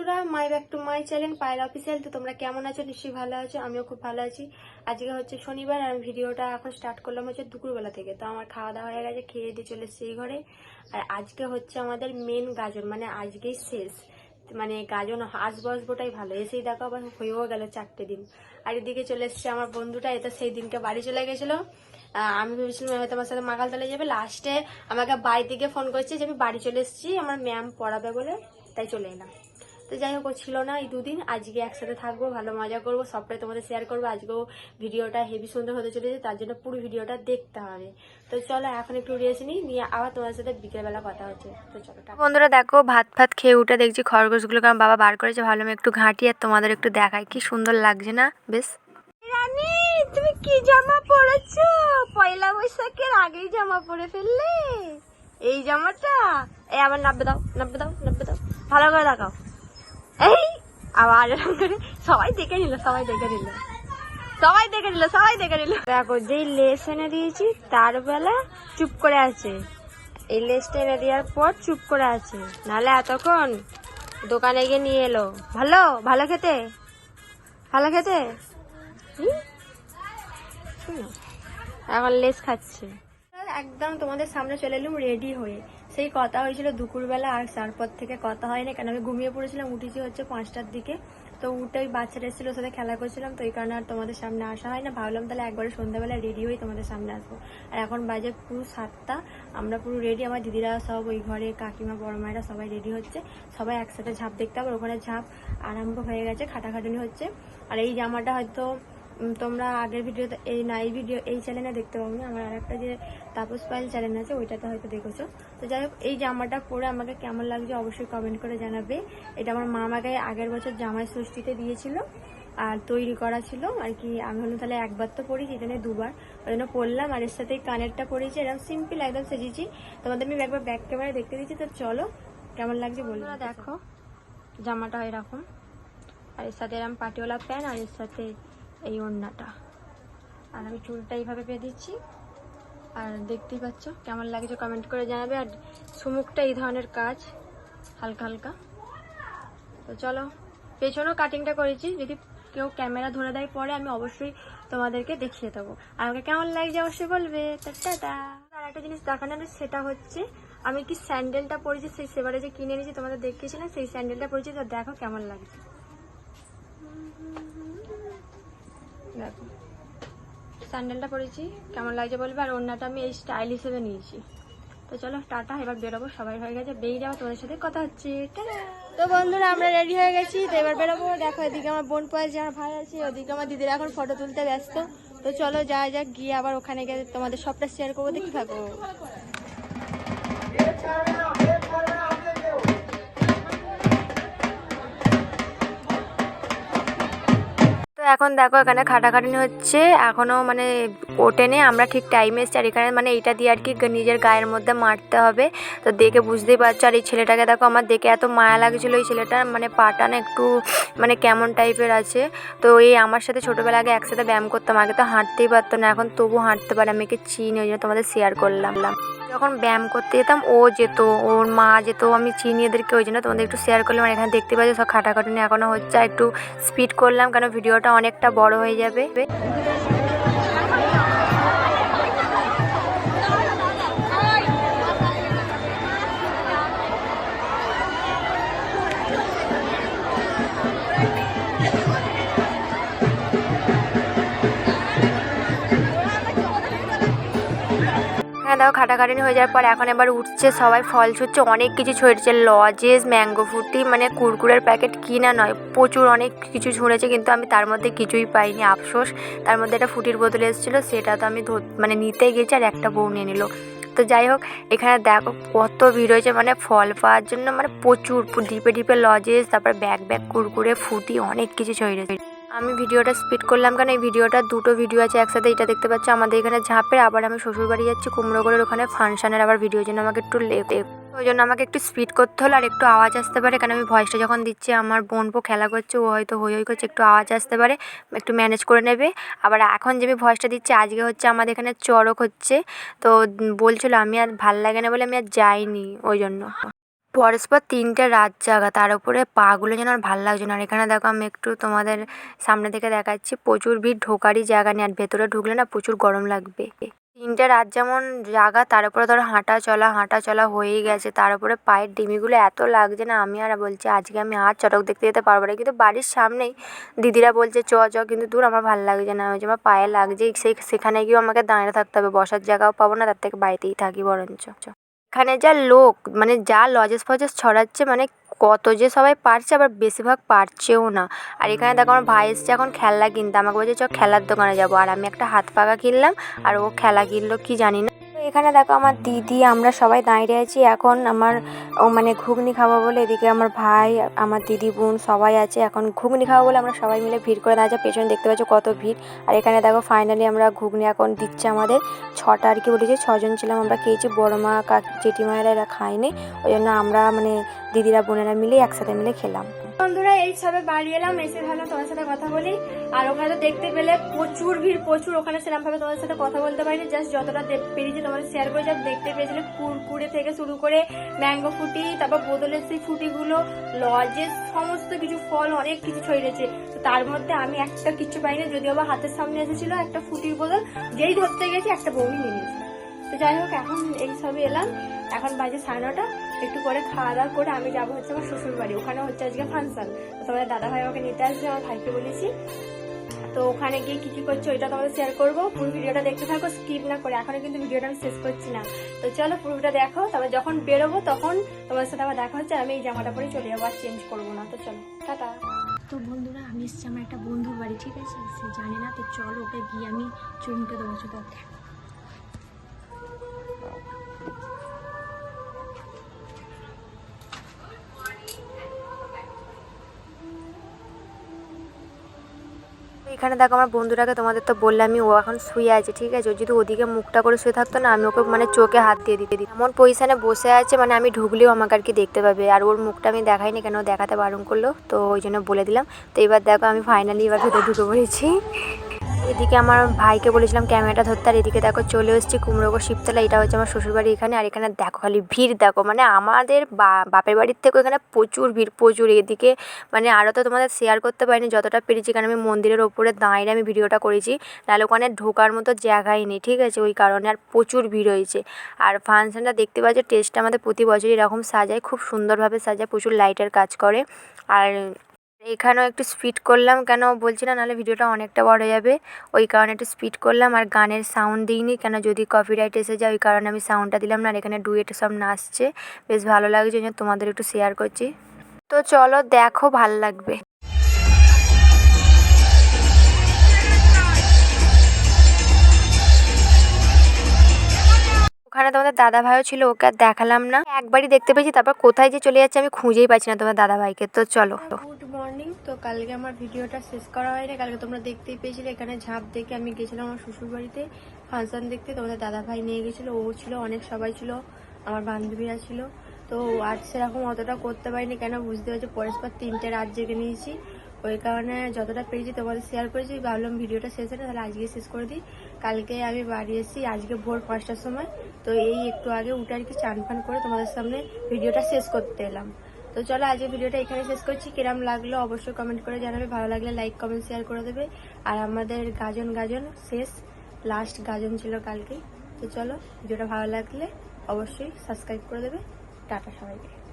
বন্ধুরা, মাই back to my channel Payel official. তো তোমরা কেমন আছো? নিশ্চয়ই ভালো আছো, আমিও খুব ভালো আছি। আজকে হচ্ছে শনিবার আর আমি ভিডিওটা এখন স্টার্ট করলাম হচ্ছে দুপুরবেলা থেকে। তো আমার খাওয়া দাওয়া হয়ে গেছে, খেয়ে দিয়ে চলে এসেছি এই ঘরে। আর আজকে হচ্ছে আমাদের মেন গাজন, মানে আজকেই শেষ, মানে গাজন আসবো আসবোটাই ভালো। এসেই দেখো আবার হয়েও গেল 4টে দিন। আর এদিকে চলে এসছে আমার বন্ধুটা, এটা সেই দিনকে বাড়ি চলে গেছিলো। আমি ভেবেছিলাম হয়তো আমার সাথে মাগালতলা যাবে, লাস্টে আমাকে বাড়ি থেকে ফোন করছে যে আমি বাড়ি চলে এসেছি, আমার ম্যাম পড়াবে বলে, তাই চলে এলাম। তো যাই হোক, ও ছিল না এই দুদিন। আজকে একসাথে থাকবো, ভালো মজা করবো, সবটাই তোমাদের শেয়ার করবো। আজকেও ভিডিওটা হেভি সুন্দর হতে চলেছে, তার জন্য পুরো ভিডিওটা দেখতে হবে। তো চলো এখন একটু রেস্ট নিয়ে আবার তোমাদের সাথে বিকেলবেলা কথা হচ্ছে। তো চলো বন্ধুরা, দেখো ভাত ফাত খেয়ে উঠে দেখছি খরগোশগুলো কারণ বাবা বার করেছে, ভালো আমি একটু ঘাঁটি আর তোমাদের একটু দেখাই। কি সুন্দর লাগছে না? বেশ। রানী, তুমি কি জামা পরেছো? পয়লা বৈশাখের আগেই জামা পরে ফেললে এই জামাটা। এই আবার নাববে দাও, নাববে দাও, নাববে দাও, ভালো করে দেখাও। এই আবার সবাই দেখে নিল, সবাই দেখে নিল, সবাই দেখে নিল, সবাই দেখে নিল। দেখো যেই লেস এনে দিয়েছি তার বেলা চুপ করে আছে। এই লেসটা এনে দেওয়ার পর চুপ করে আছে, নাহলে এতক্ষণ দোকানে গিয়ে নিয়ে এলো। ভালো ভালো খেতে, ভালো খেতে। এখন লেস খাচ্ছে। একদম তোমাদের সামনে চলে এলুম রেডি হয়ে। সেই কথা হয়েছিল দুপুরবেলা, আর তারপর থেকে কথা হয়নি, কারণ আমি ঘুমিয়ে পড়েছিলাম। উঠেছি হচ্ছে 5টার দিকে। তো উঠে ওই বাচ্চাটা এসেছিল, ওর সাথে খেলা করছিলাম, তো এই কারণে আর তোমাদের সামনে আসা হয় না। ভাবলাম তাহলে একবারে সন্ধ্যাবেলা রেডি হয়ে তোমাদের সামনে আসবো। আর এখন বাজে পুরো 7টা, আমরা পুরো রেডি। আমার দিদিরা সব ওই ঘরে, কাকিমা বড় মায়েরা সবাই রেডি হচ্ছে। সবাই একসাথে ঝাঁপ দেখতে হবে। ওখানে ঝাঁপ আরম্ভ হয়ে গেছে, খাটাখাটুনি হচ্ছে। আর এই জামাটা হয়তো তোমরা আগের ভিডিওতে এই চ্যানেলে দেখতে পাবো না। আমার আর একটা যে তাপস পায়েল চ্যানেল আছে, ওইটাতে হয়তো দেখেছো। তো যাই হোক, এই জামাটা পরে আমাকে কেমন লাগছে অবশ্যই কমেন্ট করে জানাবে। এটা আমার মা আমাকে আগের বছর জামাই ষষ্ঠীতে দিয়েছিল, আর তৈরি করা ছিল আর কি। আমি হলাম তাহলে একবার তো পরেছি, এটা নিয়ে দুবার, ওই জন্য পরলাম। আর এর সাথে কানেরটা পরেছি, এরকম সিম্পল একদম সেজেছি। তোমাদের আমি একবার ব্যাক ক্যামেরায় দেখতে দিচ্ছি। তো চলো কেমন লাগছে বলবো। দেখো জামাটা এরকম, আর এর সাথে এরকম পাটিওয়ালা প্যান্ট, আর এর সাথে এই ওড়নাটা। আর আমি চুলটা এইভাবে বেঁধেছি। আর দেখতেই পাচ্ছ কেমন লাগছে কমেন্ট করে জানাবে। আর চুমুকটা এই ধরনের কাজ, হালকা হালকা। তো চলো, পেছনেও কাটিংটা করেছি, যদি কেউ ক্যামেরা ধরে দেয় পরে আমি অবশ্যই তোমাদেরকে দেখিয়ে দেবো। আর আমাকে কেমন লাগছে অবশ্যই বলবে। টাটা। আর একটা জিনিস দেখানো, সেটা হচ্ছে আমি কি স্যান্ডেলটা পরেছি, সেই সেবারে যে কিনে নিয়েছি তোমাদের দেখিয়েছিলাম, সেই স্যান্ডেলটা পরেছি। তো দেখো কেমন লাগছে, দেখো স্যান্ডেলটা পরেছি, কেমন লাগছে বলবে। আর ওড়নাটা আমি এই স্টাইল হিসেবে নিয়েছি। তো চলো টাটা, এবার বেরোবো। সবাই হয়ে গেছে, বেরিয়ে যাবো, তোমাদের সাথে কথা হচ্ছে। তো বন্ধুরা, আমরা রেডি হয়ে গেছি, তো এবার বেরোবো। দেখো এদিকে আমার বোন পয়েছে, আমার ভাই আছে, ওদিকে আমার দিদিরা এখন ফটো তুলতে ব্যস্ত। তো চলো যাওয়া যাক, গিয়ে আবার ওখানে গিয়ে তোমাদের সবটা শেয়ার করবো, দেখতে থাকো। তো এখন দেখো এখানে খাটাখাটনি হচ্ছে, এখনো মানে ওঠেনি, আমরা ঠিক টাইমে এসছি। আর এখানে মানে এইটা দিয়ে আর কি নিজের গায়ের মধ্যে মারতে হবে। তো দেখে বুঝতেই পারছো। আর এই ছেলেটাকে দেখো, আমার দেখে এত মায়া লাগছিলো। এই ছেলেটার মানে পাটা না একটু মানে কেমন টাইপের আছে। তো এই আমার সাথে ছোটোবেলা আগে একসাথে ব্যায়াম করতাম, আগে তো হাঁটতেই পারতো না, এখন তবু হাঁটতে পারে। আমি একে চিনি, ওই জন্য তোমাদের শেয়ার করলাম। যখন ব্যায়াম করতে যেতাম ও যেত, ওর মা যেত, আমি চিনি এদেরকে, ওই জন্য তোমাদের একটু শেয়ার করলাম। আর এখানে দেখতে পাচ্ছি সব খাটাখাটুনি এখনও হচ্ছে। আর একটু স্পিড করলাম কেন ভিডিওটা অনেকটা বড় হয়ে যাবে। হ্যাঁ দেখো, খাটাখাটনি হয়ে যাওয়ার পর এখন এবার উঠছে, সবাই ফল ছুটছে, অনেক কিছু ছড়িয়েছে, লজেস, ম্যাঙ্গো ফ্রুটি, মানে কুরকুরের প্যাকেট কিনা নয়, প্রচুর অনেক কিছু ছুঁড়েছে। কিন্তু আমি তার মধ্যে কিছুই পাইনি, আফসোস। তার মধ্যে একটা ফুটির বোতল এসেছিলো, সেটা তো আমি মানে নিতে গেছি, আর একটা বউ নিয়ে নিল। তো যাই হোক, এখানে দেখো কত ভিড় হয়েছে, মানে ফল পাওয়ার জন্য, মানে প্রচুর ডিপে ডিপে লজেস, তারপর ব্যাগ ব্যাগ কুরকুরে, ফুটি, অনেক কিছু ছড়িয়েছে। আমি ভিডিওটা স্পিড করলাম কারণ এই ভিডিওটা দুটো ভিডিও আছে একসাথে। এটা দেখতে পাচ্ছ আমাদের এখানে ঝাঁপের, আবার আমি শ্বশুরবাড়ি যাচ্ছি কুমড়োগড়ের ওখানে ফাংশনের আবার ভিডিওর জন্য আমাকে একটু ওই জন্য আমাকে একটু স্পিড করতে হলো। আর একটু আওয়াজ আসতে পারে, কারণ আমি ভয়েসটা যখন দিচ্ছি আমার বোন খেলা করছে, ও হয়তো হই হই করছে, একটু আওয়াজ আসতে পারে, একটু ম্যানেজ করে নেবে। আবার এখন যে আমি ভয়েসটা দিচ্ছি, আজকে হচ্ছে আমাদের এখানে চড়ক হচ্ছে। তো বলছিল, আমি আর ভাল লাগে না বলে আমি আর যাইনি ওই জন্য। পরস্পর 3টে রাত জাগা, তার উপরে পাগুলো যেন আর ভাল লাগছে না। আর এখানে দেখো আমি একটু তোমাদের সামনে থেকে দেখাচ্ছি, প্রচুর ভিড়, ঢোকারই জায়গা নেই। আর ভেতরে ঢুকলে না প্রচুর গরম লাগবে। 3টে রাত যেমন জাগা, তার উপরে ধরো হাঁটা চলা হয়েই গেছে, তার উপরে পায়ের ডিমিগুলো এত লাগছে না, আমি আর বলছি আজকে আমি আর চটক দেখতে যেতে পারবো না। কিন্তু বাড়ির সামনেই দিদিরা বলছে চ চ, কিন্তু দূর আমার ভালো লাগছে না, ওই যে আমার পায়ে লাগছে, সেখানে গিয়েও আমাকে দাঁড়িয়ে থাকতে হবে, বসার জায়গাও পাবো না, তার থেকে বাড়িতেই থাকি বরঞ্চ। এখানে যা লোক, মানে যা লজেস ফজেস ছড়াচ্ছে, মানে কত যে সবাই পারছে, আবার বেশিরভাগ পারছেও না। আর এখানে দেখো আমার ভাই এসছে এখন খেলনা কিনতে, আমাকে বলছে চ খেলার দোকানে যাবো, আর আমি একটা হাত পাখা কিনলাম, আর ও খেলা কিনলো কি জানি না। তো এখানে দেখো আমার দিদি, আমরা সবাই দাঁড়িয়ে আছি এখন, আমার মানে ঘুগনি খাবো বলে, এদিকে আমার ভাই, আমার দিদি, বোন সবাই আছে, এখন ঘুগনি খাবো বলে আমরা সবাই মিলে ভিড় করে দাঁড়াচ্ছি। পেছনে দেখতে পাচ্ছ কত ভিড়। আর এখানে দেখো ফাইনালি আমরা ঘুগনি এখন দিচ্ছে আমাদের, 6টা আর কি বলেছে, 6জন ছিলাম আমরা, খেয়েছি। বড় মা জেঠিমায়েরা এরা খায়নি, ওই জন্য আমরা মানে দিদিরা বোনেরা মিলে একসাথে মিলে খেলাম। বন্ধুরা এই সবে বাড়ি এলাম, এসে ভাবলাম তোমার সাথে কথা বলি। আর ওখানে তো দেখতে পেলে প্রচুর ভিড়, প্রচুর। ওখানে সেরকম ভাবে তোমাদের সাথে কথা বলতে পারিনি, জাস্ট যতটা পেরেছি তোমাদের শেয়ার করে, যা দেখতে পেয়েছিলে কুরকুরে থেকে শুরু করে ম্যাঙ্গো ফুটি, তারপর বোতলের সেই ফুটিগুলো, লজের সমস্ত কিছু ফল, অনেক কিছু ছড়িয়েছে। তো তার মধ্যে আমি একটা কিচ্ছু পাইনি, যদিও আবার হাতের সামনে এসেছিল একটা ফুটির বোতল, যেই ধরতে গেছি একটা বমি নিয়ে নিয়েছি। তো যাই হোক, এখন এই সবে এলাম, এখন বাজে 9:30। একটু পরে খাওয়া দাওয়া করে আমি যাবো হচ্ছে আমার শ্বশুর বাড়ি, ওখানে হচ্ছে আজকে ফাংশন। তো তোমাদের দাদা ভাই আমাকে নিতে আসবে, আমার ভাইকে বলেছি। তো ওখানে গিয়ে কি কি করছে ওইটা তোমাদের শেয়ার করবো, পুরো ভিডিওটা দেখতে থাকো, স্কিপ না করে। এখন কিন্তু ভিডিওটা আমি শেষ করছি না, তো চলো পুরোটা দেখো। তারপর যখন বেরোবো তখন তোমাদের সাথে আবার দেখা হচ্ছে, আমি এই জামাটা পরে চলে যাবো, আর চেঞ্জ করবো না। তো চলো টাটা। তো বন্ধুরা আমি এসেছি আমার একটা বন্ধুর বাড়ি, ঠিক আছে, সে জানে না, তো চলো ওকে গিয়ে আমি চমকে দেবো। তো এখানে দেখো আমার বন্ধুটাকে তোমাদের তো বললামই, ও এখন শুয়ে আছে, ঠিক আছে। ও যদি ওদিকে মুখটা করে শুয়ে থাকতো না, আমি ওকে মানে চোখে হাত দিয়ে দিতে দিই, এমন পজিশনে বসে আছে, মানে আমি ঢুকলেও আমাকে আর কি দেখতে পাবে। আর ওর মুখটা আমি দেখাইনি, কেন দেখাতে বারণ করলো, তো ওই জন্য বলে দিলাম। তো এবার দেখো আমি ফাইনালি এবার ভেতরে ঢুকে পড়েছি। এদিকে আমার ভাইকে বলেছিলাম ক্যামেরাটা ধরতে, আর এদিকে দেখো চলে এসেছি কুমড়োগড় শিবতলা, এটা হচ্ছে আমার শ্বশুরবাড়ি এখানে। আর এখানে দেখো খালি ভিড় দেখো, মানে আমাদের বাপের বাড়ির থেকেও এখানে প্রচুর ভিড়, প্রচুর। এদিকে মানে আরও তো তোমাদের শেয়ার করতে পারিনি যতটা পেরেছি, কারণ আমি মন্দিরের ওপরে দাঁড়িয়ে আমি ভিডিওটা করেছি, নাহলে ওখানে ঢোকার মতো জায়গাই নেই, ঠিক আছে, ওই কারণে। আর প্রচুর ভিড় হয়েছে। আর ফাংশনটা দেখতে পাচ্ছ, টেস্টটা আমাদের প্রতি বছরই এরকম সাজায়, খুব সুন্দরভাবে সাজায়, প্রচুর লাইটের কাজ করে। আর এখানেও একটু স্পিড করলাম, কেন বলছি না, নাহলে ভিডিওটা অনেকটা বড় হয়ে যাবে, ওই কারণে একটু স্পিড করলাম। আর গানের সাউন্ড দিইনি, কেন যদি কপিরাইট এসে যায়, ওই কারণে আমি সাউন্ডটা দিলাম না। আর এখানে ডুয়েট সব নাচছে, বেশ ভালো লাগছে, জন্য তোমাদের একটু শেয়ার করছি। তো চলো দেখো, ভাল লাগবে। ওখানে তোমাদের দাদা ভাইও ছিল, ওকে আর দেখালাম না, একবারই দেখতে পেয়েছি, তারপর কোথায় যে চলে যাচ্ছে আমি খুঁজেই পাচ্ছি না তোমার দাদা ভাইকে। তো চলো। Good morning. তো কালকে আমার ভিডিওটা শেষ করা হয়নি, কালকে তোমরা দেখতেই পেয়েছিলে, এখানে ঝাঁপ দেখে আমি গেছিলাম আমার শ্বশুর বাড়িতে ফাংশন দেখতে, তোমাদের দাদা ভাই নিয়ে গেছিলো, ও ছিল, অনেক সবাই ছিল, আমার বান্ধবীরা ছিল। তো আজ সেরকম অতটা করতে পারিনি, কেন বুঝতে পারছি পরস্পর 3টে রাত জেগে নিয়েছি, ওই কারণে যতটা পেরেছি তোমাদের শেয়ার করেছি। ভাবলাম ভিডিওটা শেষ হলে তাহলে আজকে শেষ করে দিই। কালকে আমি বাড়ি এসেছি আজকে ভোর 5টার সময়, তো এই একটু আগে উঠে আর কি চান ফান করে তোমাদের সামনে ভিডিওটা শেষ করতে এলাম। তো চলো আজকে ভিডিওটা এখানে শেষ করছি। কিরম লাগলো অবশ্যই কমেন্ট করে জানাবে, ভালো লাগলে লাইক কমেন্ট শেয়ার করে দেবে। আর আমাদের গাজন শেষ, লাস্ট গাজন ছিল কালকেই। তো চলো ভিডিওটা ভালো লাগলে অবশ্যই সাবস্ক্রাইব করে দেবে। টাটা সবাইকে।